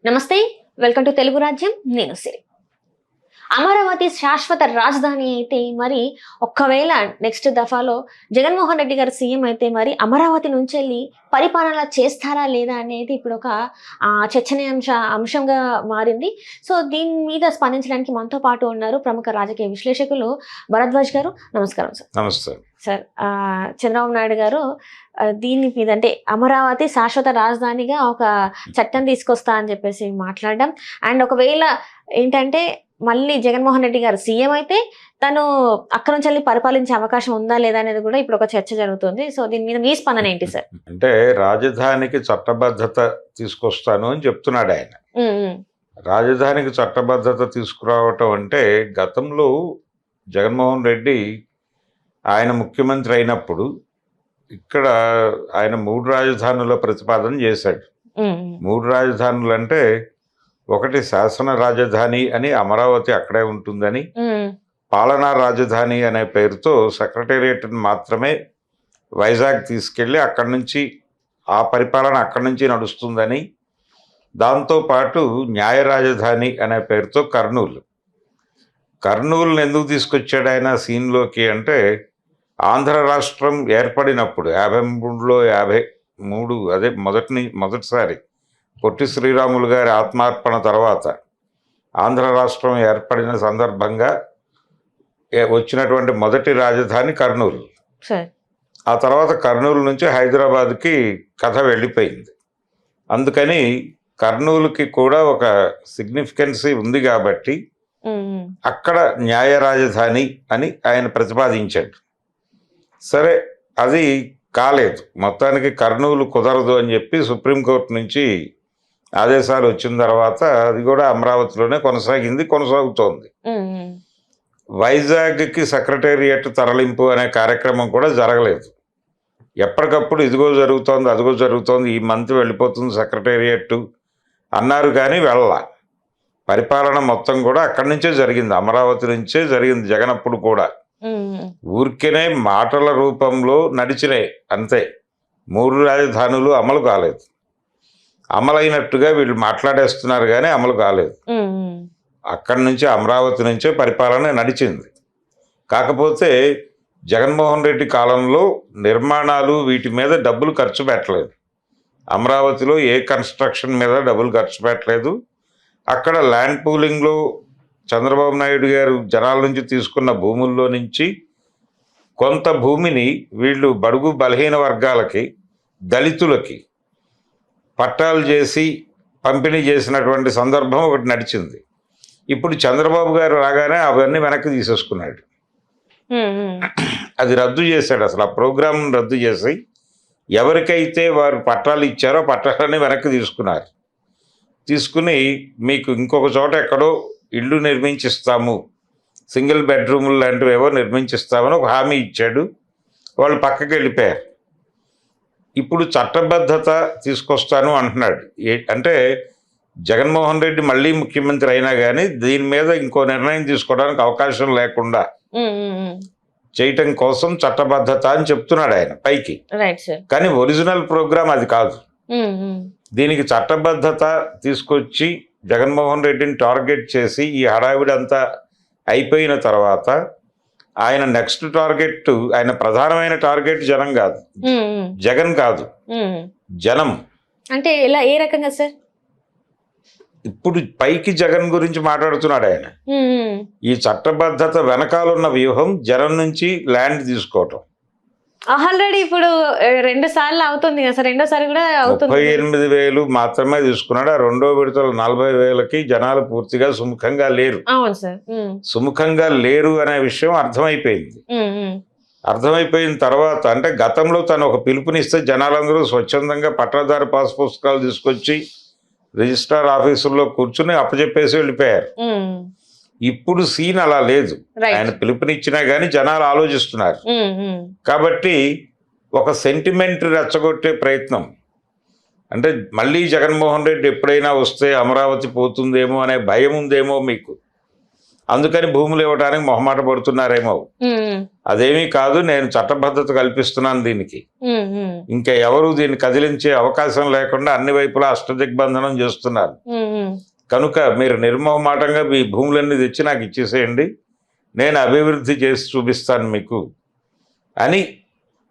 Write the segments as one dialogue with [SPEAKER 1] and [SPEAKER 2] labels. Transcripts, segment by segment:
[SPEAKER 1] నమస్తే, welcome to Telugu రాజ్యం. నేను సిరి. అమరావతి శాశ్వత రాజధాని అయితే మరి ఒక్కవేళ నెక్స్ట్ దఫాలో జగన్మోహన్ రెడ్డి గారు సీఎం అయితే మరి అమరావతి నుంచి వెళ్ళి పరిపాలన చేస్తారా లేదా అనేది ఇప్పుడు ఒక అంశంగా మారింది. సో దీని మీద స్పందించడానికి మనతో పాటు ఉన్నారు ప్రముఖ రాజకీయ విశ్లేషకులు భరద్వాజ్ గారు. నమస్కారం సార్.
[SPEAKER 2] నమస్తే
[SPEAKER 1] సార్. చంద్రబాబు నాయుడు గారు దీని మీద అంటే అమరావతి శాశ్వత రాజధానిగా ఒక చట్టం తీసుకొస్తా అని చెప్పేసి మాట్లాడడం, అండ్ ఒకవేళ ఏంటంటే మళ్ళీ జగన్మోహన్ రెడ్డి గారు సీఎం అయితే తను అక్కడ నుంచి వెళ్ళి పరిపాలించే అవకాశం ఉందా లేదా అనేది కూడా ఇప్పుడు ఒక చర్చ జరుగుతుంది. సో దీని మీద మీ స్పందన ఏంటి సార్?
[SPEAKER 2] అంటే రాజధానికి చట్టబద్ధత తీసుకొస్తాను అని చెప్తున్నాడు ఆయన. రాజధానికి చట్టబద్ధత తీసుకురావటం అంటే గతంలో జగన్మోహన్ రెడ్డి ఆయన ముఖ్యమంత్రి అయినప్పుడు ఇక్కడ ఆయన 3 రాజధానుల ప్రతిపాదన చేశాడు. 3 రాజధానులు అంటే ఒకటి శాసన రాజధాని అని అమరావతి అక్కడే ఉంటుందని, పాలనా రాజధాని అనే పేరుతో సెక్రటేరియట్ మాత్రమే వైజాగ్ తీసుకెళ్ళి అక్కడి నుంచి ఆ పరిపాలన అక్కడి నుంచి నడుస్తుందని, దాంతోపాటు న్యాయ రాజధాని అనే పేరుతో కర్నూలుని ఎందుకు తీసుకొచ్చాడు ఆయన సీన్లోకి అంటే, ఆంధ్ర రాష్ట్రం ఏర్పడినప్పుడు 53లో 53 అదే మొదటిసారి పొట్టి శ్రీరాములు గారి ఆత్మార్పణ తర్వాత ఆంధ్ర రాష్ట్రం ఏర్పడిన సందర్భంగా వచ్చినటువంటి మొదటి రాజధాని కర్నూలు. ఆ తర్వాత కర్నూలు నుంచి హైదరాబాద్కి కథ వెళ్ళిపోయింది. అందుకని కర్నూలుకి కూడా ఒక సిగ్నిఫికెన్సీ ఉంది కాబట్టి అక్కడ న్యాయ రాజధాని అని ఆయన ప్రతిపాదించాడు. సరే, అది కాలేదు. మొత్తానికి కర్నూలు కుదరదు అని చెప్పి సుప్రీంకోర్టు నుంచి ఆదేశాలు వచ్చిన తర్వాత అది కూడా అమరావతిలోనే కొనసాగుతోంది. వైజాగ్కి సెక్రటేరియట్ తరలింపు అనే కార్యక్రమం కూడా జరగలేదు. ఎప్పటికప్పుడు ఇదిగో జరుగుతోంది, అదిగో జరుగుతోంది, ఈ మంత్ వెళ్ళిపోతుంది సెక్రటేరియట్ అన్నారు, కానీ వెళ్ళా. పరిపాలన మొత్తం కూడా అక్కడి నుంచే జరిగింది, అమరావతి నుంచే జరిగింది. జగనప్పుడు కూడా ఊరికేనే మాటల రూపంలో నడిచినాయి అంతే. 3 రాజధానులు అమలు కాలేదు. అమలైనట్టుగా వీళ్ళు మాట్లాడేస్తున్నారు కానీ అమలు కాలేదు. అక్కడి నుంచి అమరావతి నుంచే పరిపాలన నడిచింది. కాకపోతే జగన్మోహన్ రెడ్డి కాలంలో నిర్మాణాలు వీటి మీద డబ్బులు ఖర్చు పెట్టలేదు. అమరావతిలో ఏ కన్స్ట్రక్షన్ మీద డబ్బులు ఖర్చు పెట్టలేదు. అక్కడ ల్యాండ్ పూలింగ్లో చంద్రబాబు నాయుడు గారు జనాల నుంచి తీసుకున్న భూముల్లో నుంచి కొంత భూమిని వీళ్ళు బడుగు బలహీన వర్గాలకి, దళితులకి పట్టాలు చేసి పంపిణీ చేసినటువంటి సందర్భం ఒకటి నడిచింది. ఇప్పుడు చంద్రబాబు గారు రాగానే అవన్నీ వెనక్కి తీసేసుకున్నాడు. అది రద్దు చేశాడు. అసలు ఆ ప్రోగ్రాం రద్దు చేసి ఎవరికైతే వారు పట్టాలు ఇచ్చారో పట్టాలని వెనక్కి తీసుకుని మీకు ఇంకొక చోట ఎక్కడో ఇల్లు నిర్మించిస్తాము, సింగిల్ బెడ్రూములు లాంటివి ఏవో నిర్మించిస్తామని ఒక హామీ ఇచ్చాడు. వాళ్ళు పక్కకి వెళ్ళిపోయారు. ఇప్పుడు చట్టబద్ధత తీసుకొస్తాను అంటున్నాడు. అంటే జగన్మోహన్ రెడ్డి మళ్ళీ ముఖ్యమంత్రి అయినా కానీ దీని మీద ఇంకో నిర్ణయం తీసుకోవడానికి అవకాశం లేకుండా చేయటం కోసం చట్టబద్ధత అని చెప్తున్నాడు ఆయన పైకి. కానీ ఒరిజినల్ ప్రోగ్రామ్ అది కాదు. దీనికి చట్టబద్ధత తీసుకొచ్చి జగన్మోహన్ రెడ్డిని టార్గెట్ చేసి ఈ హడావిడి అంతా అయిపోయిన తర్వాత ఆయన నెక్స్ట్ టార్గెట్, ఆయన ప్రధానమైన టార్గెట్ జగన్ కాదు, జనం.
[SPEAKER 1] అంటే ఎలా, ఏ రకంగా సార్?
[SPEAKER 2] ఇప్పుడు పైకి జగన్ గురించి మాట్లాడుతున్నాడు ఆయన. ఈ చట్టబద్ధత వెనకాలన్న వ్యూహం జనం నుంచి ల్యాండ్ తీసుకోవటం.
[SPEAKER 1] ఆల్రెడీ ఇప్పుడు 2 సార్లు అవుతుంది కదా సార్, రెండోసారి కూడా అవుతుంది.
[SPEAKER 2] 38,000 మాత్రమే తీసుకున్నాడు. ఆ రెండో విడతలు 40,000కి జనాలు పూర్తిగా సుముఖంగా లేరు.
[SPEAKER 1] అవును సార్.
[SPEAKER 2] సుముఖంగా లేరు అనే విషయం అర్థమైపోయింది. అర్థమైపోయిన తర్వాత అంటే గతంలో తను ఒక పిలుపునిస్తే జనాలందరూ స్వచ్ఛందంగా పట్టాదారు పాస్ పుస్తకాలు తీసుకొచ్చి రిజిస్ట్రార్ ఆఫీసుల్లో కూర్చుని అప్పచెప్పేసి వెళ్ళిపోయారు. ఇప్పుడు సీన్ అలా లేదు. ఆయన పిలుపునిచ్చినా కానీ జనాలు ఆలోచిస్తున్నారు. కాబట్టి ఒక సెంటిమెంట్ రెచ్చగొట్టే ప్రయత్నం, అంటే మళ్ళీ జగన్మోహన్ రెడ్డి ఎప్పుడైనా వస్తే అమరావతి పోతుందేమో అనే భయం ఉందేమో మీకు, అందుకని భూములు ఇవ్వడానికి మొహమాట పడుతున్నారేమో. అదేమీ కాదు, నేను చట్టబద్ధత కల్పిస్తున్నాను దీనికి. ఇంకా ఎవరు దీన్ని కదిలించే అవకాశం లేకుండా అన్ని వైపులా అష్టదిగ్బంధనం చేస్తున్నారు. కనుక మీరు నిర్మోహమాటంగా మీ భూములన్నీ తెచ్చి నాకు ఇచ్చేసేయండి, నేను అభివృద్ధి చేసి చూపిస్తాను మీకు అని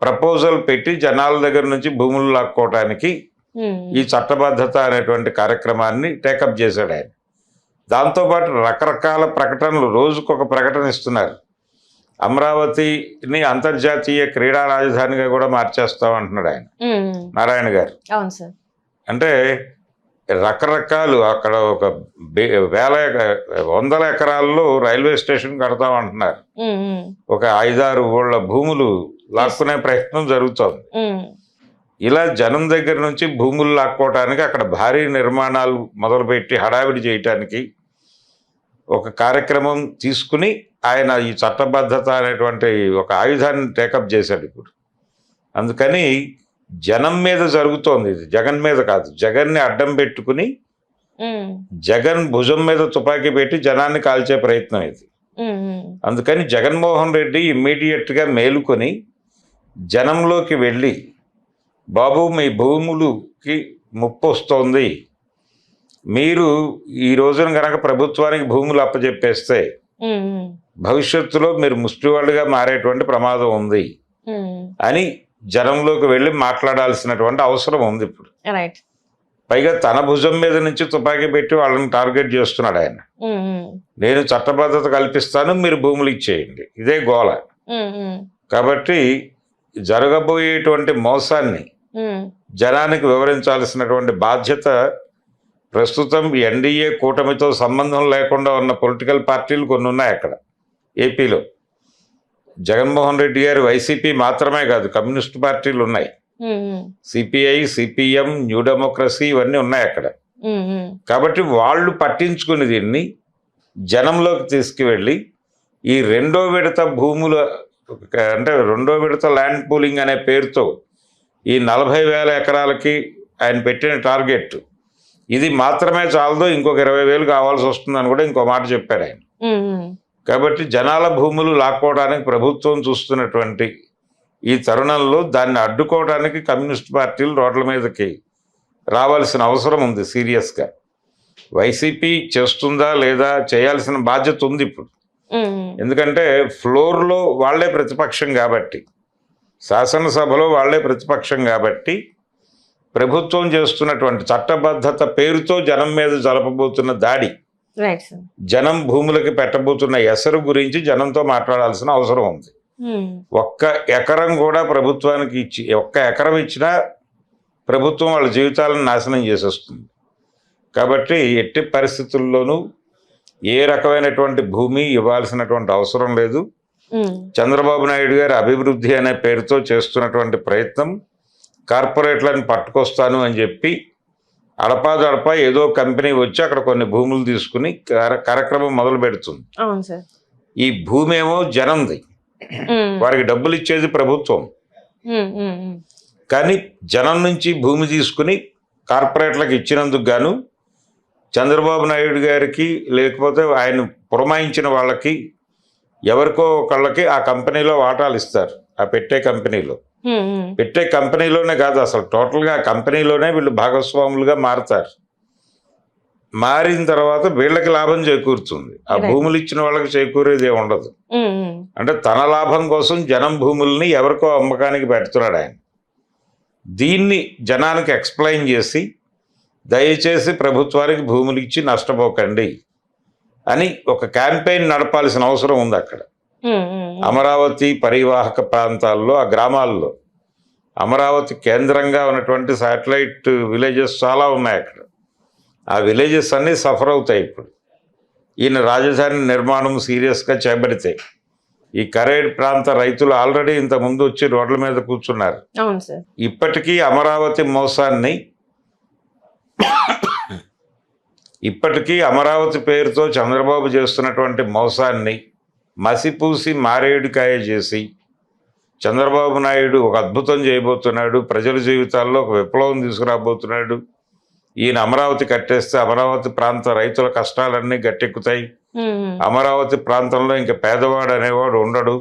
[SPEAKER 2] ప్రపోజల్ పెట్టి జనాల దగ్గర నుంచి భూములు లాక్కోవటానికి ఈ చట్టబద్ధత అనేటువంటి కార్యక్రమాన్ని టేకప్ చేశాడు ఆయన. దాంతోపాటు రకరకాల ప్రకటనలు, రోజుకొక ప్రకటన ఇస్తున్నారు. అమరావతిని అంతర్జాతీయ క్రీడా రాజధానిగా కూడా మార్చేస్తామంటున్నాడు ఆయన, నారాయణ గారు.
[SPEAKER 1] అవును సార్.
[SPEAKER 2] అంటే రకరకాలు అక్కడ ఒక వందల ఎకరాల్లో రైల్వే స్టేషన్ కడతామంటున్నారు. ఒక 5-6 ఊళ్ళ భూములు లాక్కునే ప్రయత్నం జరుగుతోంది. ఇలా జనం దగ్గర నుంచి భూములు లాక్కోవటానికి అక్కడ భారీ నిర్మాణాలు మొదలుపెట్టి హడావిడి చేయటానికి ఒక కార్యక్రమం తీసుకుని ఆయన ఈ చట్టబద్ధత అనేటువంటి ఒక ఆయుధాన్ని టేకప్ చేశాడు ఇప్పుడు. అందుకని జనం మీద జరుగుతోంది ఇది, జగన్ మీద కాదు. జగన్ని అడ్డం పెట్టుకుని జగన్ భుజం మీద తుపాకీ పెట్టి జనాన్ని కాల్చే ప్రయత్నం ఇది. అందుకని జగన్మోహన్ రెడ్డి ఇమ్మీడియట్గా మేలుకొని జనంలోకి వెళ్ళి, బాబు మీ భూములకి ముప్పు వస్తోంది, మీరు ఈ రోజున కనుక ప్రభుత్వానికి భూములు అప్పచెప్పేస్తే భవిష్యత్తులో మీరు ముష్టివాళ్ళుగా మారేటువంటి ప్రమాదం ఉంది అని జనంలోకి వెళ్ళి మాట్లాడాల్సినటువంటి అవసరం ఉంది ఇప్పుడు. పైగా తన భుజం మీద నుంచి తుపాకీ పెట్టి వాళ్ళని టార్గెట్ చేస్తున్నాడు ఆయన. నేను చట్టబద్ధత కల్పిస్తాను, మీరు భూములు ఇచ్చేయండి, ఇదే గోల. కాబట్టి జరగబోయేటువంటి మోసాన్ని జనానికి వివరించాల్సినటువంటి బాధ్యత ప్రస్తుతం ఎన్డీఏ కూటమితో సంబంధం లేకుండా ఉన్న పొలిటికల్ పార్టీలు కొన్ని ఉన్నాయి అక్కడ ఏపీలో. జగన్మోహన్ రెడ్డి గారు వైసీపీ మాత్రమే కాదు, కమ్యూనిస్ట్ పార్టీలు ఉన్నాయి, సిపిఐ, సిపిఎం, న్యూ డెమోక్రసీ, ఇవన్నీ ఉన్నాయి అక్కడ. కాబట్టి వాళ్ళు పట్టించుకుని దీన్ని జనంలోకి తీసుకువెళ్ళి ఈ రెండో విడత భూముల, అంటే రెండో విడత ల్యాండ్ పూలింగ్ అనే పేరుతో ఈ 40,000 ఎకరాలకి ఆయన పెట్టిన టార్గెట్ ఇది మాత్రమే చాలదు, ఇంకొక 20,000 కావాల్సి వస్తుందని కూడా ఇంకో మాట చెప్పారు ఆయన. కాబట్టి జనాల భూములు లాక్కోవడానికి ప్రభుత్వం చూస్తున్నటువంటి ఈ తరుణంలో దాన్ని అడ్డుకోవడానికి కమ్యూనిస్ట్ పార్టీలు రోడ్ల మీదకి రావాల్సిన అవసరం ఉంది సీరియస్గా. వైసీపీ చేస్తుందా లేదా, చేయాల్సిన బాధ్యత ఉంది ఇప్పుడు. ఎందుకంటే ఫ్లోర్లో వాళ్లే ప్రతిపక్షం కాబట్టి, శాసనసభలో వాళ్లే ప్రతిపక్షం కాబట్టి, ప్రభుత్వం చేస్తున్నటువంటి చట్టబద్ధత పేరుతో జనం మీద జరపబోతున్న దాడి, జనం భూములకి పెట్టబోతున్న ఎసరు గురించి జనంతో మాట్లాడాల్సిన అవసరం ఉంది. ఒక్క ఎకరం కూడా ప్రభుత్వానికి ఇచ్చి, ఒక్క ఎకరం ఇచ్చినా ప్రభుత్వం వాళ్ళ జీవితాలను నాశనం చేసేస్తుంది. కాబట్టి ఎట్టి పరిస్థితుల్లోనూ ఏ రకమైనటువంటి భూమి ఇవ్వాల్సినటువంటి అవసరం లేదు. చంద్రబాబు నాయుడు గారు అభివృద్ధి అనే పేరుతో చేస్తున్నటువంటి ప్రయత్నం, కార్పొరేట్లను పట్టుకొస్తాను అని చెప్పి అడపాదడపా ఏదో కంపెనీ వచ్చి అక్కడ కొన్ని భూములు తీసుకుని కార్యక్రమం మొదలు పెడుతుంది. ఈ భూమి ఏమో జనంది, వారికి డబ్బులు ఇచ్చేది ప్రభుత్వం. కానీ జనం నుంచి భూమి తీసుకుని కార్పొరేట్లకు ఇచ్చినందుకు గాను చంద్రబాబు నాయుడు గారికి, లేకపోతే ఆయన పురమాయించిన వాళ్ళకి, ఎవరికో ఒకళ్ళకి ఆ కంపెనీలో వాటాలు ఇస్తారు. ఆ పెట్టే కంపెనీలోనే కాదు, అసలు టోటల్గా ఆ కంపెనీలోనే వీళ్ళు భాగస్వాములుగా మారుతారు. మారిన తర్వాత వీళ్ళకి లాభం చేకూరుతుంది, ఆ భూములు ఇచ్చిన వాళ్ళకి చేకూరేది ఏమి ఉండదు. అంటే తన లాభం కోసం జనం భూముల్ని ఎవరికో అమ్మకానికి పెడుతున్నాడు ఆయన. దీన్ని జనానికి ఎక్స్ప్లెయిన్ చేసి, దయచేసి ప్రభుత్వానికి భూములు ఇచ్చి నష్టపోకండి అని ఒక క్యాంపెయిన్ నడపాల్సిన అవసరం ఉంది అక్కడ. అమరావతి పరివాహక ప్రాంతాల్లో, ఆ గ్రామాల్లో, అమరావతి కేంద్రంగా ఉన్నటువంటి శాటిలైట్ విలేజెస్ చాలా ఉన్నాయి అక్కడ. ఆ విలేజెస్ అన్నీ సఫర్ అవుతాయి ఇప్పుడు ఈయన రాజధాని నిర్మాణం సీరియస్గా చేపడితే. ఈ కరేడ్ ప్రాంత రైతులు ఆల్రెడీ ఇంత ముందు వచ్చి రోడ్ల మీద కూర్చున్నారు. ఇప్పటికీ అమరావతి మోసాన్ని, ఇప్పటికీ అమరావతి పేరుతో చంద్రబాబు చేస్తున్నటువంటి మోసాన్ని మసిపూసి మారేడుకాయ చేసి, చంద్రబాబు నాయుడు ఒక అద్భుతం చేయబోతున్నాడు, ప్రజల జీవితాల్లో ఒక విప్లవం తీసుకురాబోతున్నాడు, ఈయన అమరావతి కట్టేస్తే అమరావతి ప్రాంత రైతుల కష్టాలన్నీ గట్టెక్కుతాయి, అమరావతి ప్రాంతంలో ఇంకా పేదవాడు అనేవాడు ఉండడు,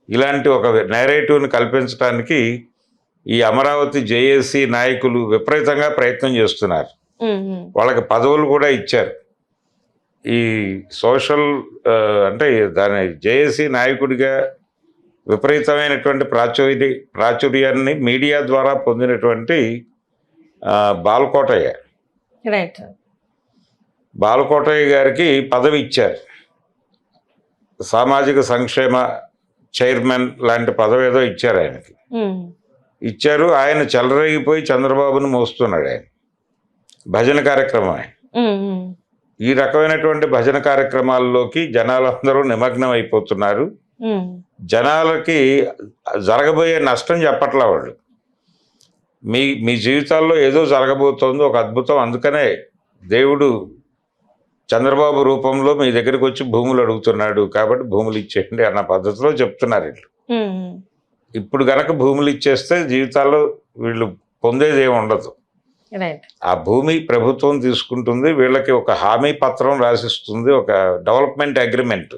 [SPEAKER 2] ఇలాంటి ఒక నేరేటివ్ని కల్పించడానికి ఈ అమరావతి జేఏసీ నాయకులు విపరీతంగా ప్రయత్నం చేస్తున్నారు. వాళ్ళకి పదవులు కూడా ఇచ్చారు. ఈ సోషల్ అంటే దాని జేఏసీ నాయకుడిగా విపరీతమైనటువంటి ప్రాచుర్యాన్ని మీడియా ద్వారా పొందినటువంటి బాలకోటయ్య
[SPEAKER 1] రైట్.
[SPEAKER 2] బాలకోటయ్య గారికి పదవి ఇచ్చారు. సామాజిక సంక్షేమ చైర్మన్ లాంటి పదవి ఏదో ఇచ్చారు ఆయనకి. ఇచ్చారు. ఆయన చెలరేగిపోయి చంద్రబాబును మోస్తున్నాడు ఆయన. భజన కార్యక్రమం ఆయన. ఈ రకమైనటువంటి భజన కార్యక్రమాల్లోకి జనాలందరూ నిమగ్నం అయిపోతున్నారు. జనాలకి జరగబోయే నష్టం చెప్పట్లా వాళ్ళు. మీ జీవితాల్లో ఏదో జరగబోతోంది, ఒక అద్భుతం, అందుకనే దేవుడు చంద్రబాబు రూపంలో మీ దగ్గరికి వచ్చి భూములు అడుగుతున్నాడు కాబట్టి భూములు ఇచ్చేయండి అన్న పద్ధతిలో చెప్తున్నారు వీళ్ళు. ఇప్పుడు గనక భూములు ఇచ్చేస్తే జీవితాల్లో వీళ్ళు పొందేది ఏమి ఉండదు. ఆ భూమి ప్రభుత్వం తీసుకుంటుంది, వీళ్ళకి ఒక హామీ పత్రం రాసిస్తుంది, ఒక డెవలప్మెంట్ అగ్రిమెంట్.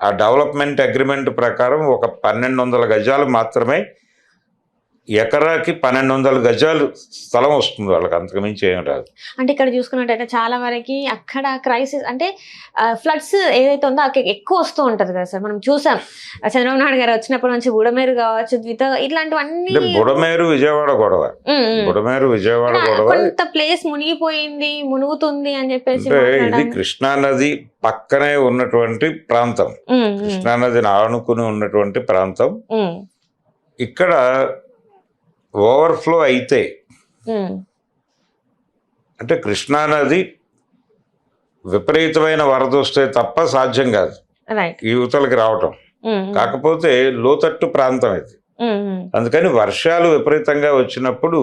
[SPEAKER 2] ఆ డెవలప్మెంట్ అగ్రిమెంట్ ప్రకారం ఒక 1200 గజాలు మాత్రమే, ఎకరాకి 1200 గజాలు స్థలం వస్తుంది వాళ్ళకి, అంతకు మించి ఏం రాదు.
[SPEAKER 1] అంటే ఇక్కడ చూసుకున్నట్టయితే చాలా వరకు అక్కడ క్రైసిస్ అంటే ఫ్లడ్స్ ఏదైతే ఉందో అక్కడ ఎక్కువ వస్తూ ఉంటది కదా సార్. మనం చూసాం చంద్రబాబు నాయుడు గారు వచ్చినప్పటి నుంచి బుడమేరు కావచ్చు, ఇట్లాంటివన్నీ.
[SPEAKER 2] బుడమేరు విజయవాడ గొడవ, బుడమేరు విజయవాడ గొడవ,
[SPEAKER 1] కొంత ప్లేస్ మునిగిపోయింది, మునుగుతుంది అని చెప్పేసి.
[SPEAKER 2] ఇది కృష్ణానది పక్కనే ఉన్నటువంటి ప్రాంతం, కృష్ణానదిని ఆనుకుని ఉన్నటువంటి ప్రాంతం. ఇక్కడ ఓవర్ఫ్లో అయితే అంటే కృష్ణానది విపరీతమైన వరద వస్తే తప్ప సాధ్యం కాదు ఈ యువతలకి రావటం. కాకపోతే లోతట్టు ప్రాంతం ఇది, అందుకని వర్షాలు విపరీతంగా వచ్చినప్పుడు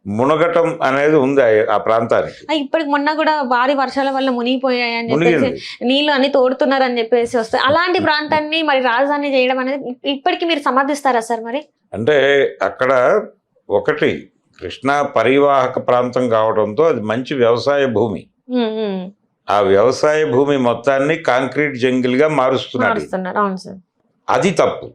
[SPEAKER 2] మునగటం అనేది ఉంది ఆ ప్రాంతానికి.
[SPEAKER 1] ఇప్పటికి మొన్న కూడా భారీ వర్షాల వల్ల మునిగిపోయాయి అని చెప్పేసి, నీళ్లు అన్ని తోడుతున్నారు అని చెప్పేసి వస్తే అలాంటి ప్రాంతాన్ని మరి రాజధాని చేయడం అనేది ఇప్పటికి మీరు సమర్థిస్తారా సార్? మరి
[SPEAKER 2] అంటే అక్కడ ఒకటి కృష్ణా పరివాహక ప్రాంతం కావడంతో అది మంచి వ్యవసాయ భూమి. ఆ వ్యవసాయ భూమి మొత్తాన్ని కాంక్రీట్ జంగిల్ గా మారుస్తున్నారు.
[SPEAKER 1] అవును సార్.
[SPEAKER 2] అది తప్పు.